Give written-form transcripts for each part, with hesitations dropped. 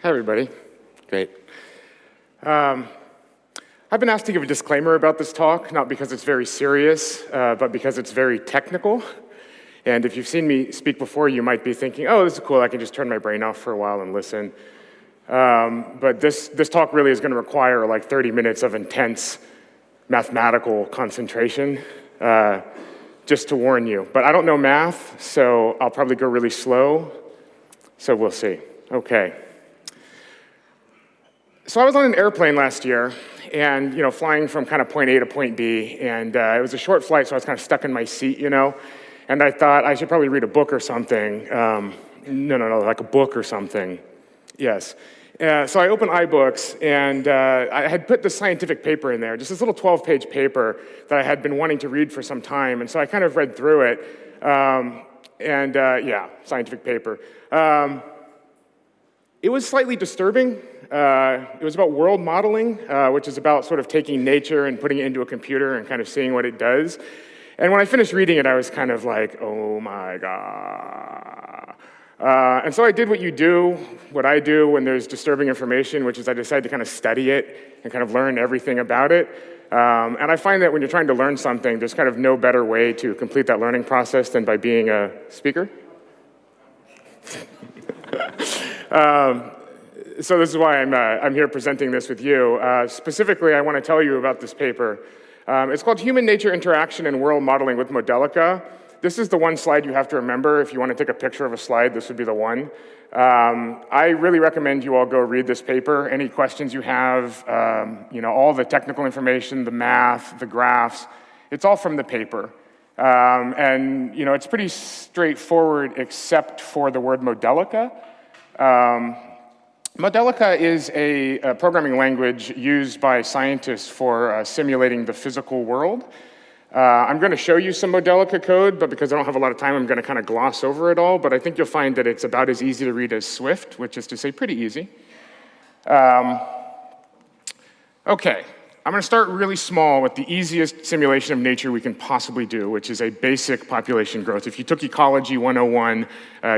Hi, everybody. Great. I've been asked to give a disclaimer about this talk, not because it's very serious, but because it's very technical. And if you've seen me speak before, you might be thinking, oh, this is cool, I can just turn my brain off for a while and listen. But this talk really is going to require like 30 minutes of intense mathematical concentration, just to warn you. But I don't know math, so I'll probably go really slow, so we'll see. Okay. So I was on an airplane last year, and flying from kind of point A to point B, and it was a short flight, so I was kind of stuck in my seat, and I thought I should probably read a book or something. No, like a book or something. Yes. So I opened iBooks, and I had put the scientific paper in there, just this little 12-page paper that I had been wanting to read for some time, and so I kind of read through it, yeah, scientific paper. It was slightly disturbing. It was about world modeling, which is about sort of taking nature and putting it into a computer and kind of seeing what it does. And when I finished reading it, I was kind of like, oh my God. And so I did what I do when there's disturbing information, which is I decided to kind of study it and kind of learn everything about it. And I find that when you're trying to learn something, there's kind of no better way to complete that learning process than by being a speaker. So this is why I'm here presenting this with you. Specifically, I want to tell you about this paper. It's called Human Nature Interaction and World Modeling with Modelica. This is the one slide you have to remember. If you want to take a picture of a slide, this would be the one. I really recommend you all go read this paper. Any questions you have, all the technical information, the math, the graphs, it's all from the paper. It's pretty straightforward except for the word Modelica. Modelica is a programming language used by scientists for simulating the physical world. I'm going to show you some Modelica code, but because I don't have a lot of time, I'm going to kind of gloss over it all, but I think you'll find that it's about as easy to read as Swift, which is to say pretty easy. Okay. I'm going to start really small with the easiest simulation of nature we can possibly do, which is a basic population growth. If you took Ecology 101,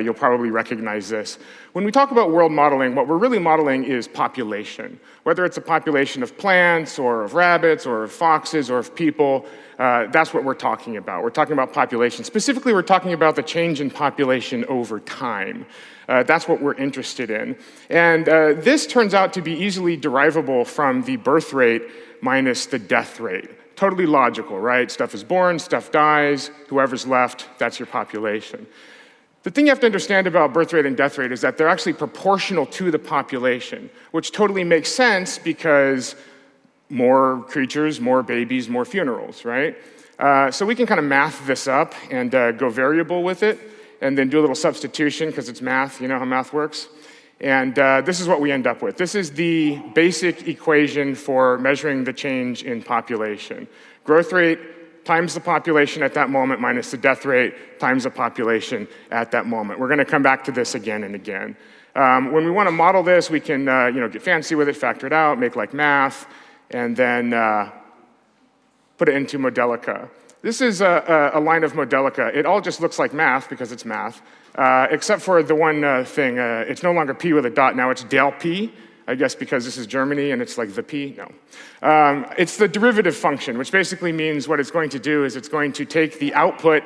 you'll probably recognize this. When we talk about world modeling, what we're really modeling is population. Whether it's a population of plants, or of rabbits, or of foxes, or of people, that's what we're talking about. We're talking about population. Specifically, we're talking about the change in population over time. That's what we're interested in. And this turns out to be easily derivable from the birth rate minus the death rate. Totally logical, right? Stuff is born, stuff dies, whoever's left, that's your population. The thing you have to understand about birth rate and death rate is that they're actually proportional to the population, which totally makes sense because more creatures, more babies, more funerals, right? So we can kind of math this up and go variable with it, and then do a little substitution because it's math, you know how math works. And this is what we end up with. This is the basic equation for measuring the change in population. Growth rate times the population at that moment minus the death rate times the population at that moment. We're going to come back to this again and again. When we want to model this, we can get fancy with it, factor it out, make like math, and then put it into Modelica. This is a line of Modelica. It all just looks like math because it's math, except for the one thing. It's no longer P with a dot. Now it's del P, I guess because this is Germany and it's like the P. No. It's the derivative function, which basically means what it's going to do is it's going to take the output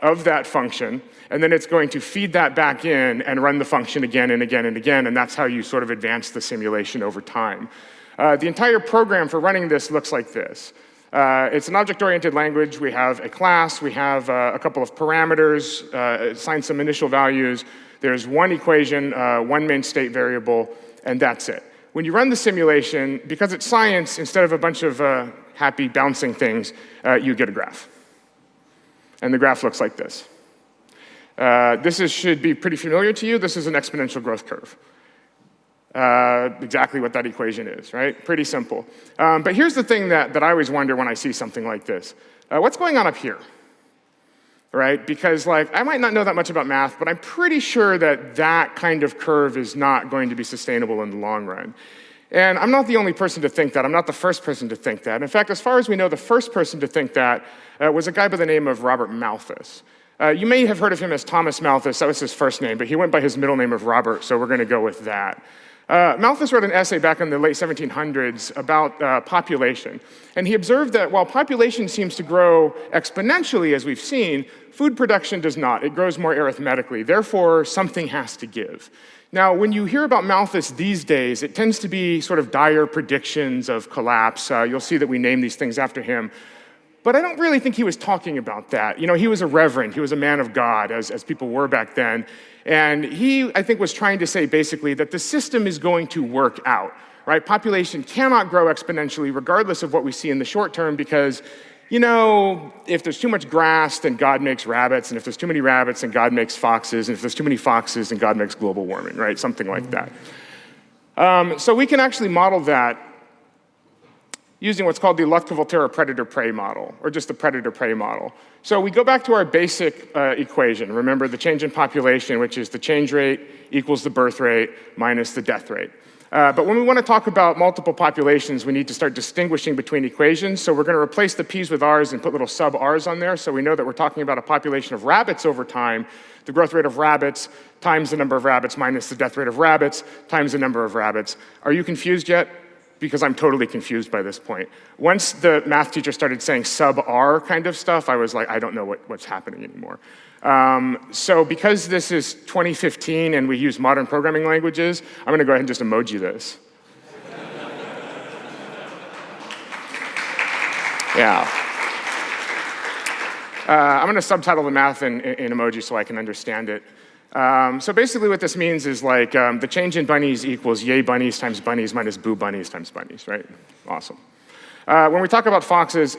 of that function, and then it's going to feed that back in and run the function again and again and again, and that's how you sort of advance the simulation over time. The entire program for running this looks like this. It's an object-oriented language. We have a class, we have a couple of parameters, assign some initial values. There's one equation, one main state variable, and that's it. When you run the simulation, because it's science, instead of a bunch of happy bouncing things, you get a graph. And the graph looks like this. Should be pretty familiar to you. This is an exponential growth curve. Exactly what that equation is, right? Pretty simple. But here's the thing that I always wonder when I see something like this. What's going on up here, right? Because I might not know that much about math, but I'm pretty sure that that kind of curve is not going to be sustainable in the long run. And I'm not the only person to think that. I'm not the first person to think that. In fact, as far as we know, the first person to think that was a guy by the name of Robert Malthus. You may have heard of him as Thomas Malthus. That was his first name, but he went by his middle name of Robert, so we're going to go with that. Malthus wrote an essay back in the late 1700s about population. And he observed that while population seems to grow exponentially, as we've seen, food production does not. It grows more arithmetically. Therefore, something has to give. Now, when you hear about Malthus these days, it tends to be sort of dire predictions of collapse. You'll see that we name these things after him. But I don't really think he was talking about that. You know, he was a reverend. He was a man of God, as people were back then. And he, I think, was trying to say basically that the system is going to work out, right? Population cannot grow exponentially regardless of what we see in the short term because, you know, if there's too much grass, then God makes rabbits. And if there's too many rabbits, then God makes foxes. And if there's too many foxes, then God makes global warming, right? Something like that. So we can actually model that using what's called the Lutke-Volterra predator-prey model, or just the predator-prey model. So we go back to our basic equation. Remember the change in population, which is the change rate equals the birth rate minus the death rate. But when we want to talk about multiple populations, we need to start distinguishing between equations. So we're going to replace the p's with r's and put little sub-r's on there. So we know that we're talking about a population of rabbits over time, the growth rate of rabbits times the number of rabbits minus the death rate of rabbits times the number of rabbits. Are you confused yet? Because I'm totally confused by this point. Once the math teacher started saying sub-r kind of stuff, I was like, I don't know what's happening anymore. So because this is 2015 and we use modern programming languages, I'm going to go ahead and just emoji this. Yeah. I'm going to subtitle the math in emoji so I can understand it. So basically what this means is like the change in bunnies equals yay bunnies times bunnies minus boo bunnies times bunnies, right? Awesome. When we talk about foxes,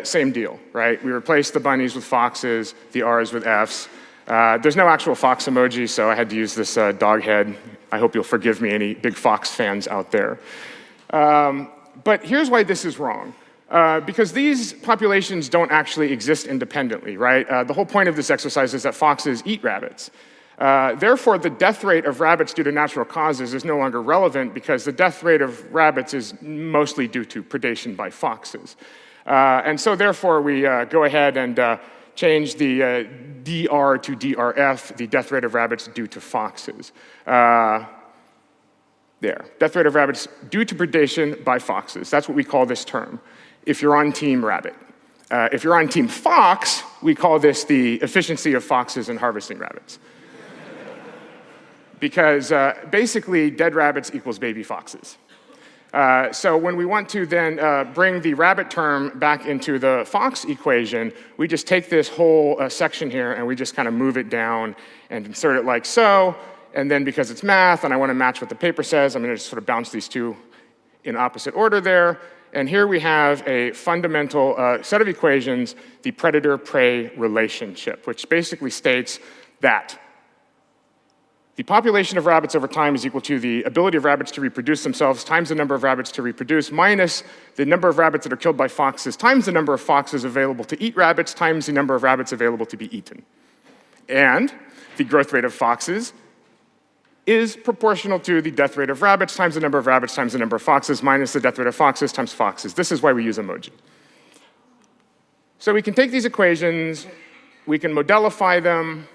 same deal, right? We replace the bunnies with foxes, the R's with F's. There's no actual fox emoji, so I had to use this dog head. I hope you'll forgive me, any big fox fans out there. But here's why this is wrong. Because these populations don't actually exist independently, right? The whole point of this exercise is that foxes eat rabbits. Therefore, the death rate of rabbits due to natural causes is no longer relevant because the death rate of rabbits is mostly due to predation by foxes. And so therefore, we go ahead and change the DR to DRF, the death rate of rabbits due to foxes. There, death rate of rabbits due to predation by foxes. That's what we call this term, if you're on team rabbit. If you're on team fox, we call this the efficiency of foxes in harvesting rabbits. Because basically, dead rabbits equals baby foxes. So when we want to then bring the rabbit term back into the fox equation, we just take this whole section here and we just kind of move it down and insert it like so. And then because it's math and I want to match what the paper says, I'm going to just sort of bounce these two in opposite order there. And here we have a fundamental set of equations, the predator-prey relationship, which basically states that the population of rabbits over time is equal to the ability of rabbits to reproduce themselves times the number of rabbits to reproduce minus the number of rabbits that are killed by foxes times the number of foxes available to eat rabbits times the number of rabbits available to be eaten. And the growth rate of foxes is proportional to the death rate of rabbits times the number of rabbits times the number of foxes minus the death rate of foxes times foxes. This is why we use emoji. So we can take these equations, we can modelify them,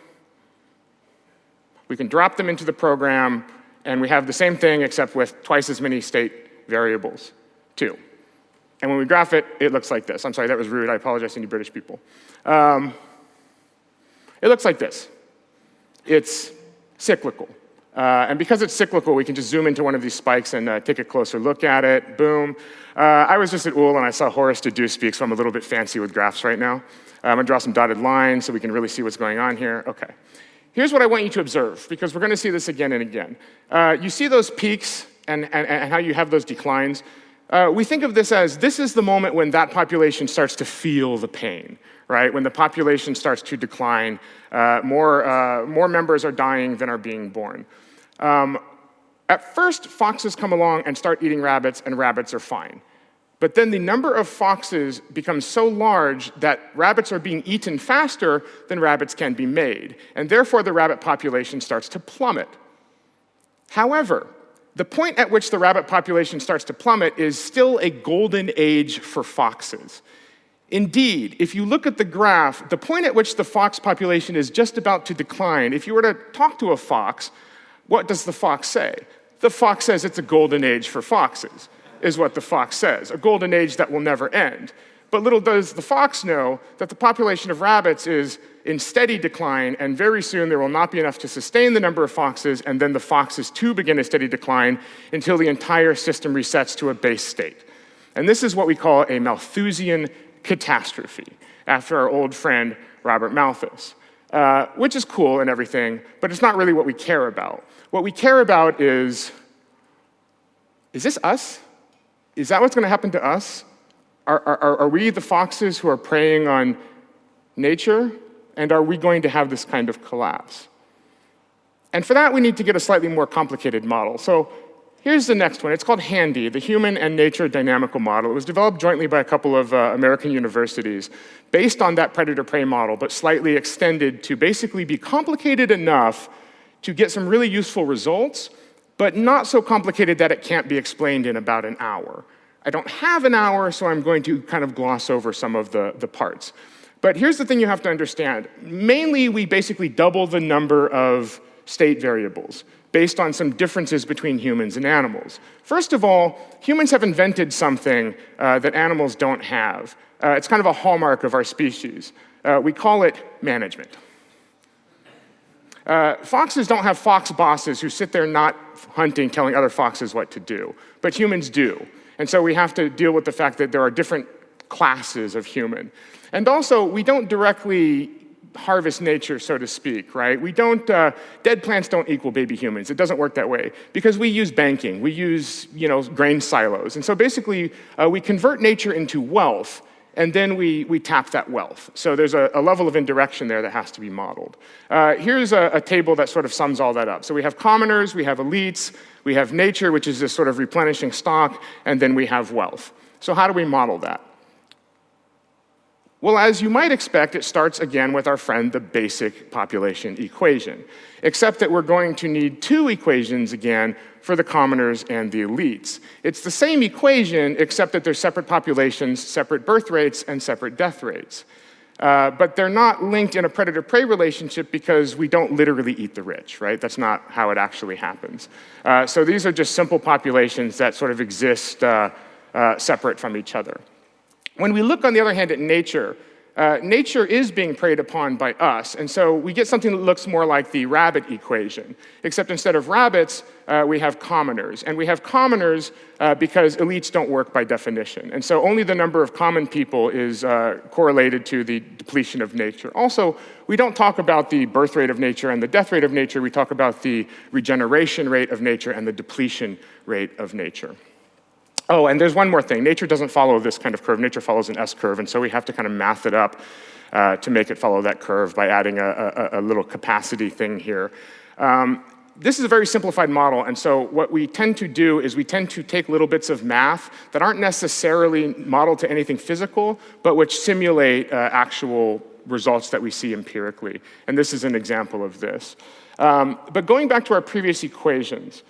we can drop them into the program, and we have the same thing except with twice as many state variables, too. And when we graph it, it looks like this. I'm sorry, that was rude. I apologize to any British people. It looks like this. It's cyclical. And because it's cyclical, we can just zoom into one of these spikes and take a closer look at it. Boom. I was just at UIL, and I saw Horace Dedew speak, so I'm a little bit fancy with graphs right now. I'm going to draw some dotted lines so we can really see what's going on here. OK. Here's what I want you to observe, because we're going to see this again and again. You see those peaks and how you have those declines. We think of this is the moment when that population starts to feel the pain, right? When the population starts to decline, more members are dying than are being born. At first, foxes come along and start eating rabbits, and rabbits are fine. But then the number of foxes becomes so large that rabbits are being eaten faster than rabbits can be made, and therefore the rabbit population starts to plummet. However, the point at which the rabbit population starts to plummet is still a golden age for foxes. Indeed, if you look at the graph, the point at which the fox population is just about to decline, if you were to talk to a fox, what does the fox say? The fox says it's a golden age for foxes, is what the fox says, a golden age that will never end. But little does the fox know that the population of rabbits is in steady decline, and very soon there will not be enough to sustain the number of foxes, and then the foxes too begin a steady decline until the entire system resets to a base state. And this is what we call a Malthusian catastrophe, after our old friend Robert Malthus, which is cool and everything, but it's not really what we care about. What we care about is this us? Is that what's going to happen to us? Are we the foxes who are preying on nature? And are we going to have this kind of collapse? And for that, we need to get a slightly more complicated model. So here's the next one. It's called HANDY, the Human and Nature Dynamical Model. It was developed jointly by a couple of American universities based on that predator-prey model, but slightly extended to basically be complicated enough to get some really useful results, but not so complicated that it can't be explained in about an hour. I don't have an hour, so I'm going to kind of gloss over some of the parts. But here's the thing you have to understand. Mainly, we basically double the number of state variables based on some differences between humans and animals. First of all, humans have invented something that animals don't have. It's kind of a hallmark of our species. We call it management. Foxes don't have fox bosses who sit there not hunting, telling other foxes what to do, but humans do. And so we have to deal with the fact that there are different classes of human. And also, we don't directly harvest nature, so to speak, right? We don't, dead plants don't equal baby humans. It doesn't work that way because we use banking. We use, grain silos. And so basically, we convert nature into wealth, and then we tap that wealth. So there's a level of indirection there that has to be modeled. Here's a table that sort of sums all that up. So we have commoners, we have elites, we have nature, which is this sort of replenishing stock, and then we have wealth. So how do we model that? Well, as you might expect, it starts again with our friend, the basic population equation, except that we're going to need two equations again for the commoners and the elites. It's the same equation, except that there's separate populations, separate birth rates, and separate death rates. But they're not linked in a predator-prey relationship because we don't literally eat the rich, right? That's not how it actually happens. So these are just simple populations that sort of exist separate from each other. When we look, on the other hand, at nature, nature is being preyed upon by us, and so we get something that looks more like the rabbit equation, except instead of rabbits, we have commoners. And we have commoners because elites don't work by definition. And so only the number of common people is correlated to the depletion of nature. Also, we don't talk about the birth rate of nature and the death rate of nature. We talk about the regeneration rate of nature and the depletion rate of nature. Oh, and there's one more thing. Nature doesn't follow this kind of curve. Nature follows an S-curve, and so we have to kind of math it up to make it follow that curve by adding a little capacity thing here. This is a very simplified model, and so what we tend to do is we tend to take little bits of math that aren't necessarily modeled to anything physical, but which simulate actual results that we see empirically. And this is an example of this. But going back to our previous equations,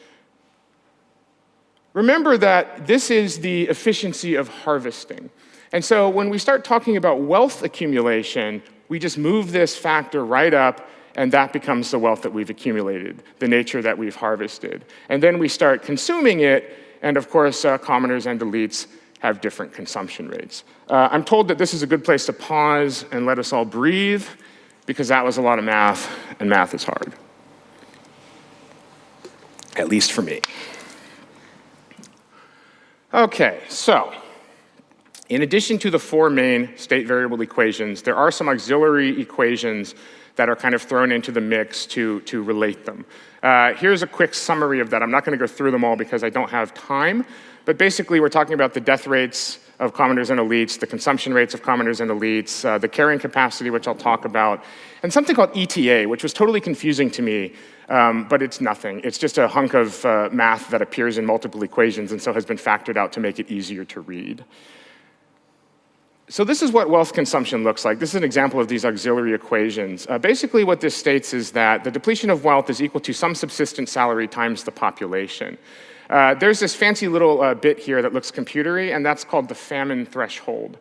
remember that this is the efficiency of harvesting. And so when we start talking about wealth accumulation, we just move this factor right up, and that becomes the wealth that we've accumulated, the nature that we've harvested. And then we start consuming it, and of course, commoners and elites have different consumption rates. I'm told that this is a good place to pause and let us all breathe, because that was a lot of math, and math is hard. At least for me. Okay, so in addition to the four main state variable equations, there are some auxiliary equations that are kind of thrown into the mix to relate them. Here's a quick summary of that. I'm not going to go through them all because I don't have time, but basically we're talking about the death rates of commoners and elites, the consumption rates of commoners and elites, the carrying capacity, which I'll talk about, and something called ETA, which was totally confusing to me, but it's nothing. It's just a hunk of math that appears in multiple equations and so has been factored out to make it easier to read. So this is what wealth consumption looks like. This is an example of these auxiliary equations. Basically what this states is that the depletion of wealth is equal to some subsistence salary times the population. There's this fancy little bit here that looks computery, and that's called the famine threshold.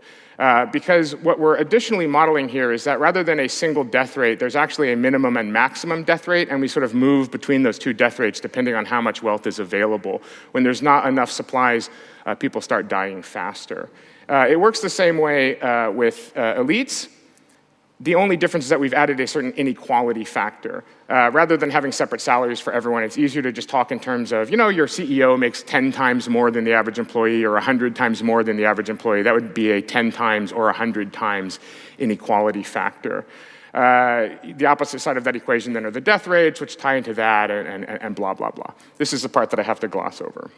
Because what we're additionally modeling here is that rather than a single death rate, there's actually a minimum and maximum death rate, and we sort of move between those two death rates depending on how much wealth is available. When there's not enough supplies, people start dying faster. It works the same way with elites. The only difference is that we've added a certain inequality factor. Rather than having separate salaries for everyone, it's easier to just talk in terms of, you know, your CEO makes 10 times more than the average employee or 100 times more than the average employee. That would be a 10 times or 100 times inequality factor. The opposite side of that equation then are the death rates, which tie into that, and blah, blah, blah. This is the part that I have to gloss over.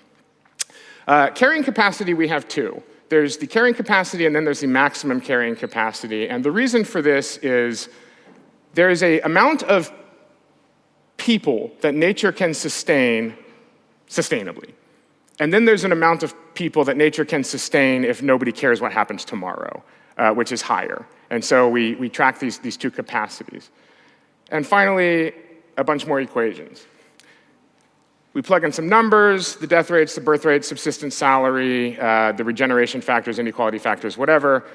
Carrying capacity, we have two. There's the carrying capacity, and then there's the maximum carrying capacity. And the reason for this is there is an amount of people that nature can sustain sustainably. And then there's an amount of people that nature can sustain if nobody cares what happens tomorrow, which is higher. And so we track these two capacities. And finally, a bunch more equations. We plug in some numbers, the death rates, the birth rates, subsistence salary, the regeneration factors, inequality factors, whatever,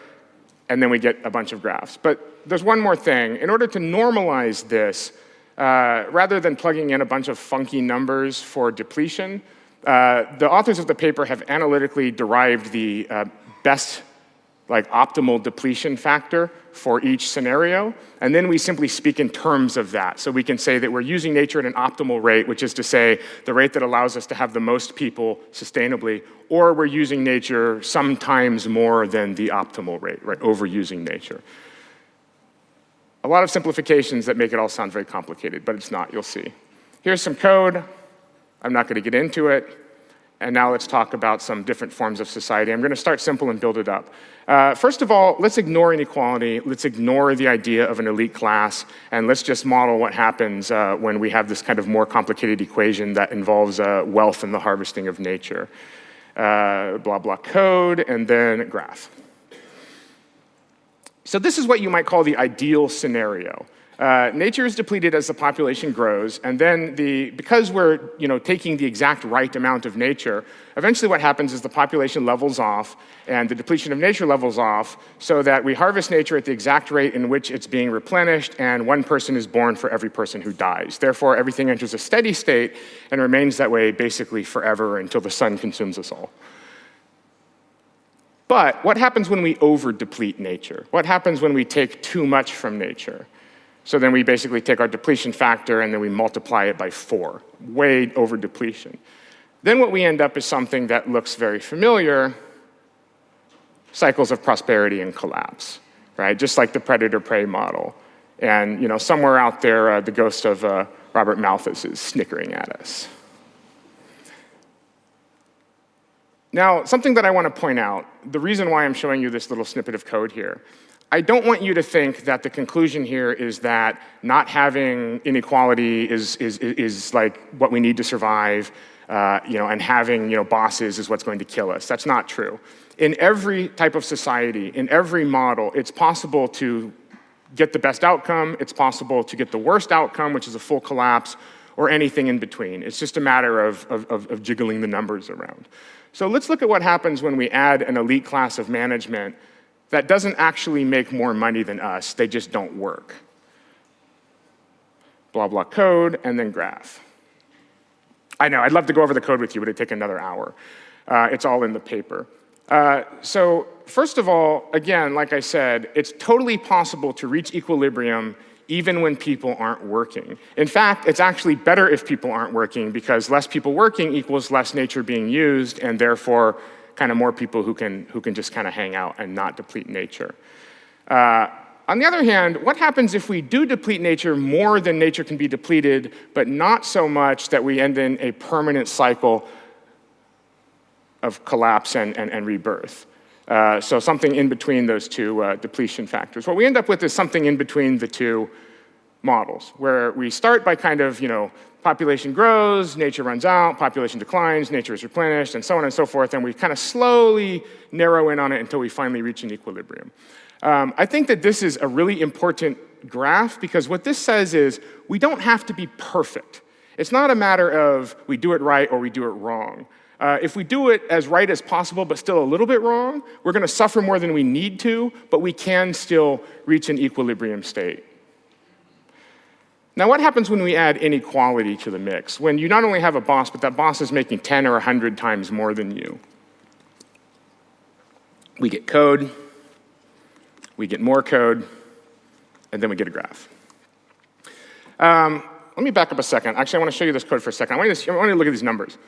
and then we get a bunch of graphs. But there's one more thing. In order to normalize this, rather than plugging in a bunch of funky numbers for depletion, the authors of the paper have analytically derived the best, optimal depletion factor for each scenario, and then we simply speak in terms of that. So we can say that we're using nature at an optimal rate, which is to say the rate that allows us to have the most people sustainably, or we're using nature sometimes more than the optimal rate, right? Overusing nature. A lot of simplifications that make it all sound very complicated, but it's not, you'll see. Here's some code. I'm not going to get into it. And now let's talk about some different forms of society. I'm going to start simple and build it up. First of all, let's ignore inequality. Let's ignore the idea of an elite class. And let's just model what happens when we have this kind of more complicated equation that involves wealth and the harvesting of nature. Blah, blah, code, and then graph. So this is what you might call the ideal scenario. Nature is depleted as the population grows, and then because we're taking the exact right amount of nature, eventually what happens is the population levels off and the depletion of nature levels off so that we harvest nature at the exact rate in which it's being replenished, and one person is born for every person who dies. Therefore, everything enters a steady state and remains that way basically forever until the sun consumes us all. But what happens when we over-deplete nature? What happens when we take too much from nature? So then we basically take our depletion factor and then we multiply it by 4, way over depletion. Then what we end up is something that looks very familiar, cycles of prosperity and collapse, right? Just like the predator-prey model. And somewhere out there, the ghost of Robert Malthus is snickering at us. Now, something that I want to point out, the reason why I'm showing you this little snippet of code here, I don't want you to think that the conclusion here is that not having inequality is like what we need to survive, and having bosses is what's going to kill us. That's not true. In every type of society, in every model, it's possible to get the best outcome. It's possible to get the worst outcome, which is a full collapse, or anything in between. It's just a matter of jiggling the numbers around. So let's look at what happens when we add an elite class of management that doesn't actually make more money than us. They just don't work. Blah, blah, code, and then graph. I know, I'd love to go over the code with you, but it'd take another hour. It's all in the paper. So first of all, again, like I said, it's totally possible to reach equilibrium even when people aren't working. In fact, it's actually better if people aren't working because less people working equals less nature being used, and therefore kind of more people who can just kind of hang out and not deplete nature. On the other hand, what happens if we do deplete nature more than nature can be depleted, but not so much that we end in a permanent cycle of collapse and rebirth? So something in between those two depletion factors. What we end up with is something in between the two models, where we start by kind of, population grows, nature runs out, population declines, nature is replenished, and so on and so forth, and we kind of slowly narrow in on it until we finally reach an equilibrium. I think that this is a really important graph because what this says is we don't have to be perfect. It's not a matter of we do it right or we do it wrong. If we do it as right as possible but still a little bit wrong, we're going to suffer more than we need to, but we can still reach an equilibrium state. Now, what happens when we add inequality to the mix? When you not only have a boss, but that boss is making 10 or 100 times more than you. We get code, we get more code, and then we get a graph. Let me back up a second. Actually, I want to show you this code for a second. I want you to look at these numbers.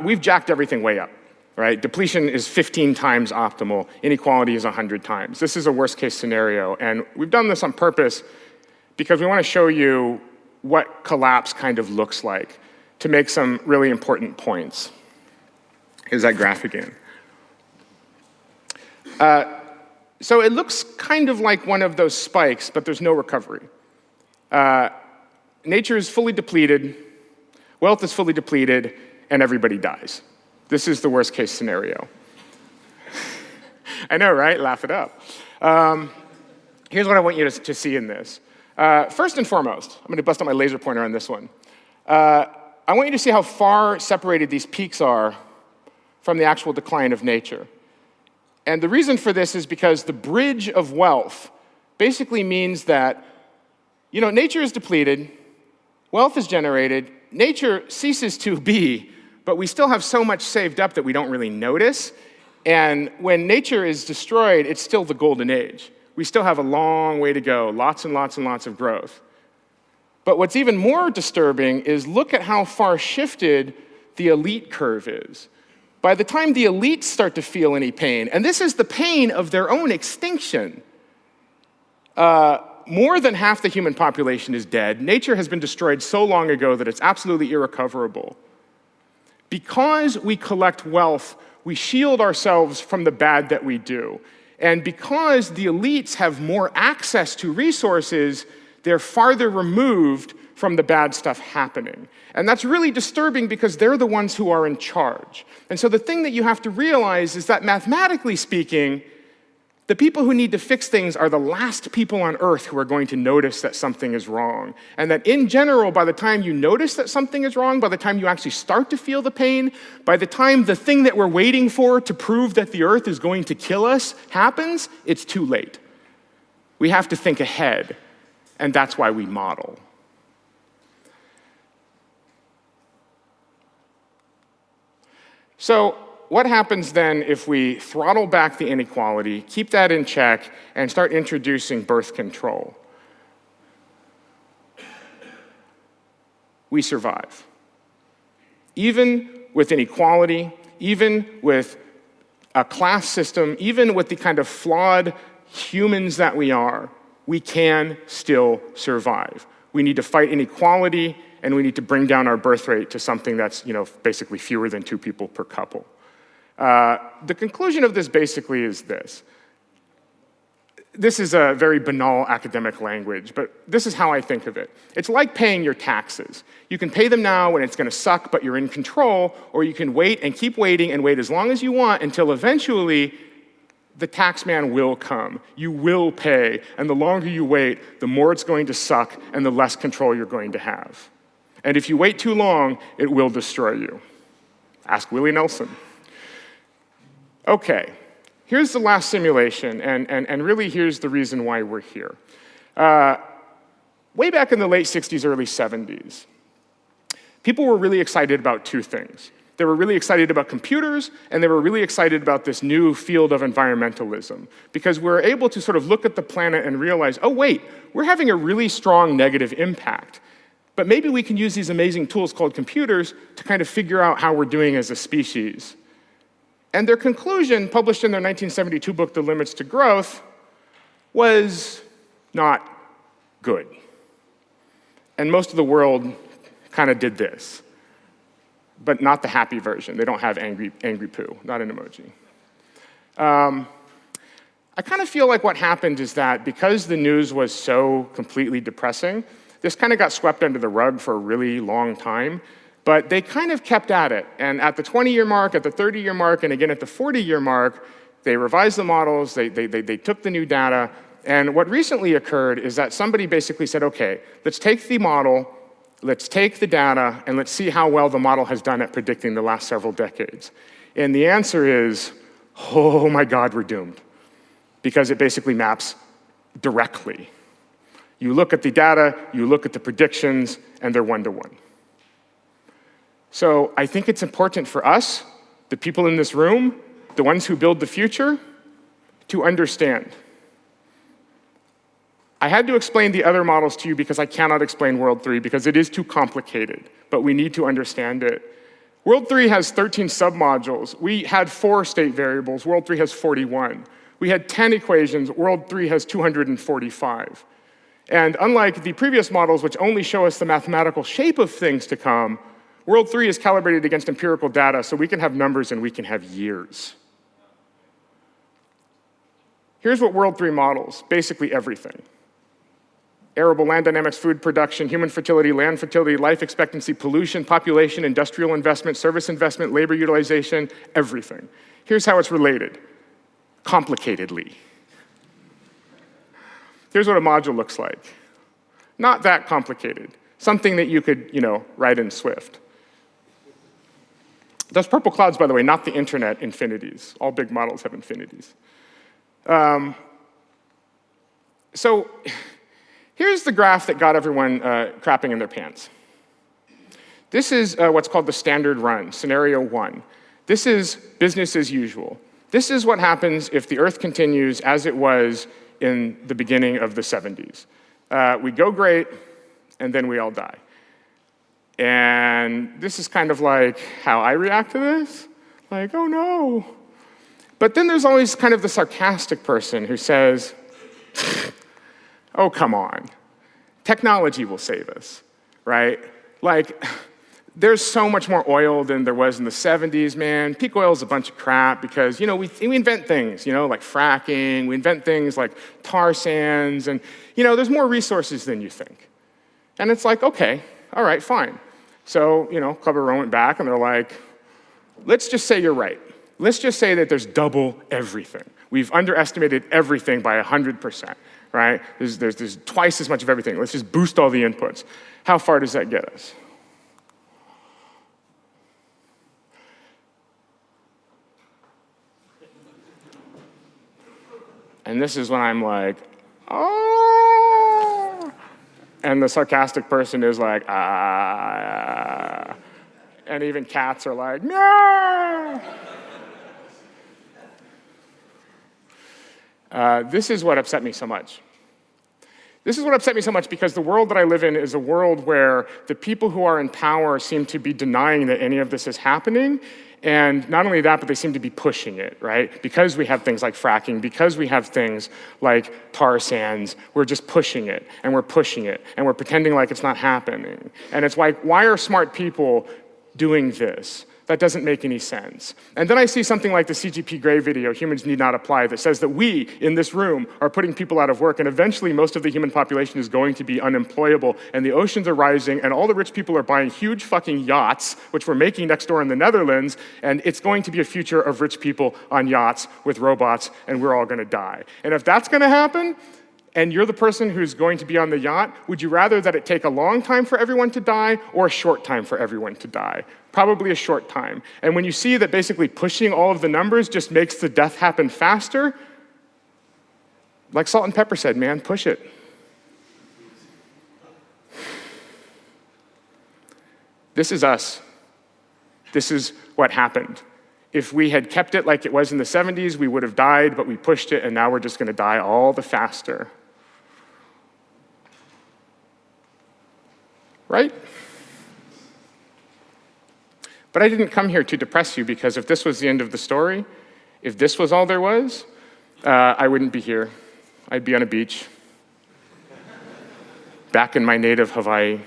We've jacked everything way up, right? Depletion is 15 times optimal. Inequality is 100 times. This is a worst-case scenario, and we've done this on purpose because we want to show you what collapse kind of looks like to make some really important points. Here's that graph again. So it looks kind of like one of those spikes, but there's no recovery. Nature is fully depleted, wealth is fully depleted, and everybody dies. This is the worst case scenario. I know, right? Laugh it up. Here's what I want you to see in this. First and foremost, I'm going to bust out my laser pointer on this one. I want you to see how far separated these peaks are from the actual decline of nature. And the reason for this is because the bridge of wealth basically means that, nature is depleted, wealth is generated, nature ceases to be, but we still have so much saved up that we don't really notice. And when nature is destroyed, it's still the golden age. We still have a long way to go, lots and lots and lots of growth. But what's even more disturbing is look at how far shifted the elite curve is. By the time the elites start to feel any pain, and this is the pain of their own extinction, more than half the human population is dead. Nature has been destroyed so long ago that it's absolutely irrecoverable. Because we collect wealth, we shield ourselves from the bad that we do. And because the elites have more access to resources, they're farther removed from the bad stuff happening. And that's really disturbing because they're the ones who are in charge. And so the thing that you have to realize is that mathematically speaking, the people who need to fix things are the last people on Earth who are going to notice that something is wrong. And that in general, by the time you notice that something is wrong, by the time you actually start to feel the pain, by the time the thing that we're waiting for to prove that the Earth is going to kill us happens, it's too late. We have to think ahead, and that's why we model. So what happens then if we throttle back the inequality, keep that in check, and start introducing birth control? We survive. Even with inequality, even with a class system, even with the kind of flawed humans that we are, we can still survive. We need to fight inequality, and we need to bring down our birth rate to something that's, basically fewer than 2 people per couple. The conclusion of this basically is this. This is a very banal academic language, but this is how I think of it. It's like paying your taxes. You can pay them now when it's going to suck, but you're in control, or you can wait and keep waiting and wait as long as you want until eventually the tax man will come. You will pay, and the longer you wait, the more it's going to suck and the less control you're going to have. And if you wait too long, it will destroy you. Ask Willie Nelson. Okay, here's the last simulation, and really here's the reason why we're here. Way back in the late 60s, early 70s, people were really excited about 2 things. They were really excited about computers, and they were really excited about this new field of environmentalism, because we're able to sort of look at the planet and realize, oh wait, we're having a really strong negative impact. But maybe we can use these amazing tools called computers to kind of figure out how we're doing as a species. And their conclusion, published in their 1972 book, The Limits to Growth, was not good. And most of the world kind of did this, but not the happy version. They don't have angry poo, not an emoji. I kind of feel like what happened is that because the news was so completely depressing, this kind of got swept under the rug for a really long time, but they kind of kept at it. And at the 20-year mark, at the 30-year mark, and again at the 40-year mark, they revised the models, they took the new data, and what recently occurred is that somebody basically said, okay, let's take the model, Let's take the data and let's see how well the model has done at predicting the last several decades. And the answer is, oh my God, we're doomed. Because it basically maps directly. You look at the data, you look at the predictions, and they're one-to-one. So I think it's important for us, the people in this room, the ones who build the future, to understand. I had to explain the other models to you because I cannot explain World 3 because it is too complicated, but we need to understand it. World 3 has 13 submodules. We had 4 state variables. World 3 has 41. We had 10 equations. World 3 has 245. And unlike the previous models, which only show us the mathematical shape of things to come, World 3 is calibrated against empirical data, so we can have numbers and we can have years. Here's what World 3 models, basically everything. Arable land dynamics, food production, human fertility, land fertility, life expectancy, pollution, population, industrial investment, service investment, labor utilization, everything. Here's how it's related, complicatedly. Here's what a module looks like. Not that complicated. Something that you could, write in Swift. Those purple clouds, by the way, not the internet infinities. All big models have infinities. So here's the graph that got everyone crapping in their pants. This is what's called the standard run, scenario 1. This is business as usual. This is what happens if the Earth continues as it was in the beginning of the 70s. We go great, and then we all die. And this is kind of like how I react to this. Like, oh no. But then there's always kind of the sarcastic person who says, oh, come on. Technology will save us, right? Like, there's so much more oil than there was in the 70s, man. Peak oil is a bunch of crap because, we invent things, like fracking. We invent things like tar sands. And, there's more resources than you think. And it's like, okay, all right, fine. So, Club of Rome went back, and they're like, let's just say you're right. Let's just say that there's double everything. We've underestimated everything by 100%, right? There's twice as much of everything. Let's just boost all the inputs. How far does that get us? And this is when I'm like, oh. And the sarcastic person is like, ah. And even cats are like, no. This is what upset me so much. This is what upset me so much because the world that I live in is a world where the people who are in power seem to be denying that any of this is happening. And not only that, but they seem to be pushing it, right? Because we have things like fracking, because we have things like tar sands, we're just pushing it, and we're pushing it, and we're pretending like it's not happening. And it's like, why are smart people doing this? That doesn't make any sense. And then I see something like the CGP Grey video, Humans Need Not Apply, that says that we, in this room, are putting people out of work, and eventually most of the human population is going to be unemployable, and the oceans are rising, and all the rich people are buying huge fucking yachts, which we're making next door in the Netherlands, and it's going to be a future of rich people on yachts with robots, and we're all gonna die. And if that's gonna happen, and you're the person who's going to be on the yacht, would you rather that it take a long time for everyone to die or a short time for everyone to die? Probably a short time. And when you see that basically pushing all of the numbers just makes the death happen faster, like Salt and Pepper said, man, push it. This is us. This is what happened. If we had kept it like it was in the 70s, we would have died, but we pushed it, and now we're just gonna die all the faster. Right? But I didn't come here to depress you, because if this was the end of the story, if this was all there was, I wouldn't be here. I'd be on a beach, back in my native Hawaii,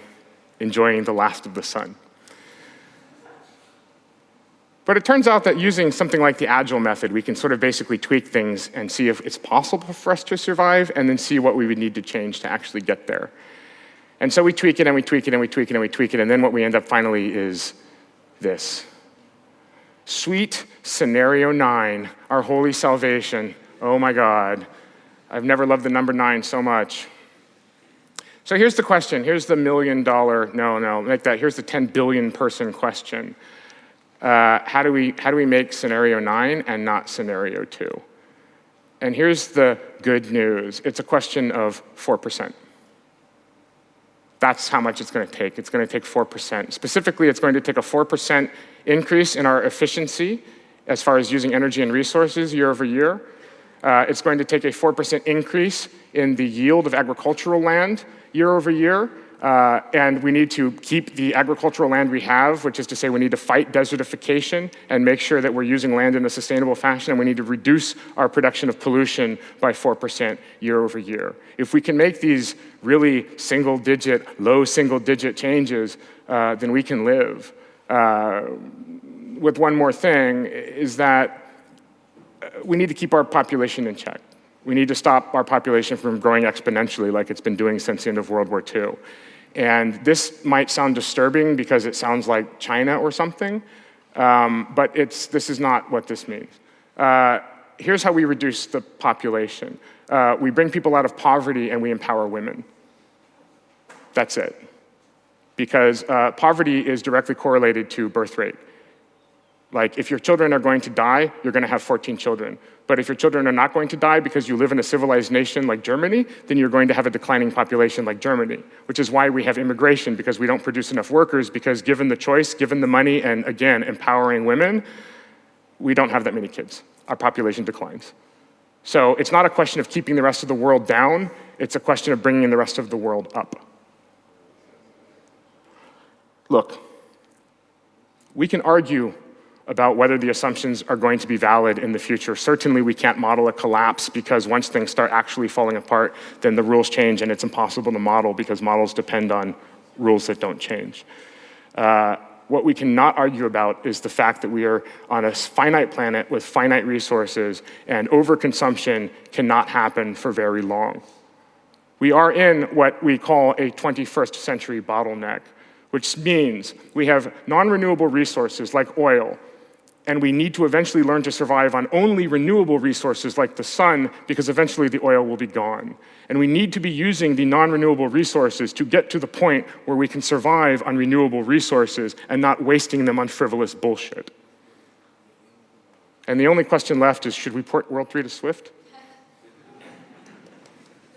enjoying the last of the sun. But it turns out that using something like the Agile method, we can sort of basically tweak things and see if it's possible for us to survive, and then see what we would need to change to actually get there. And so we tweak it, and we tweak it, and we tweak it, and we tweak it, and then what we end up finally is this. Sweet scenario 9, our holy salvation. Oh my God, I've never loved the number 9 so much. So here's the question. Here's the $1 million, no, like that. Here's the 10 billion person question. How do we make scenario 9 and not scenario 2? And here's the good news. It's a question of 4%. That's how much it's going to take. It's going to take 4%. Specifically, it's going to take a 4% increase in our efficiency as far as using energy and resources year over year. It's going to take a 4% increase in the yield of agricultural land year over year. And we need to keep the agricultural land we have, which is to say we need to fight desertification and make sure that we're using land in a sustainable fashion, and we need to reduce our production of pollution by 4% year over year. If we can make these really low single-digit changes, then we can live. With one more thing, is that we need to keep our population in check. We need to stop our population from growing exponentially like it's been doing since the end of World War II. And this might sound disturbing because it sounds like China or something, but this is not what this means. Here's how we reduce the population. We bring people out of poverty and we empower women. That's it. Because poverty is directly correlated to birth rate. Like, if your children are going to die, you're going to have 14 children. But if your children are not going to die because you live in a civilized nation like Germany, then you're going to have a declining population like Germany, which is why we have immigration, because we don't produce enough workers, because given the choice, given the money, and again, empowering women, we don't have that many kids. Our population declines. So it's not a question of keeping the rest of the world down, it's a question of bringing the rest of the world up. Look, we can argue about whether the assumptions are going to be valid in the future. Certainly we can't model a collapse because once things start actually falling apart, then the rules change and it's impossible to model because models depend on rules that don't change. What we cannot argue about is the fact that we are on a finite planet with finite resources and overconsumption cannot happen for very long. We are in what we call a 21st century bottleneck, which means we have non-renewable resources like oil, and we need to eventually learn to survive on only renewable resources like the sun, because eventually the oil will be gone. And we need to be using the non-renewable resources to get to the point where we can survive on renewable resources and not wasting them on frivolous bullshit. And the only question left is, should we port World 3 to Swift?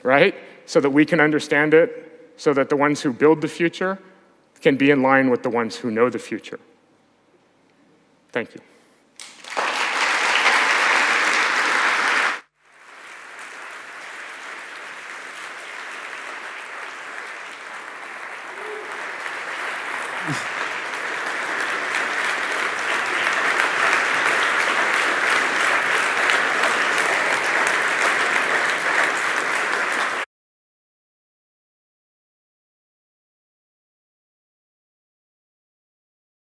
Right? So that we can understand it, so that the ones who build the future can be in line with the ones who know the future. Thank you.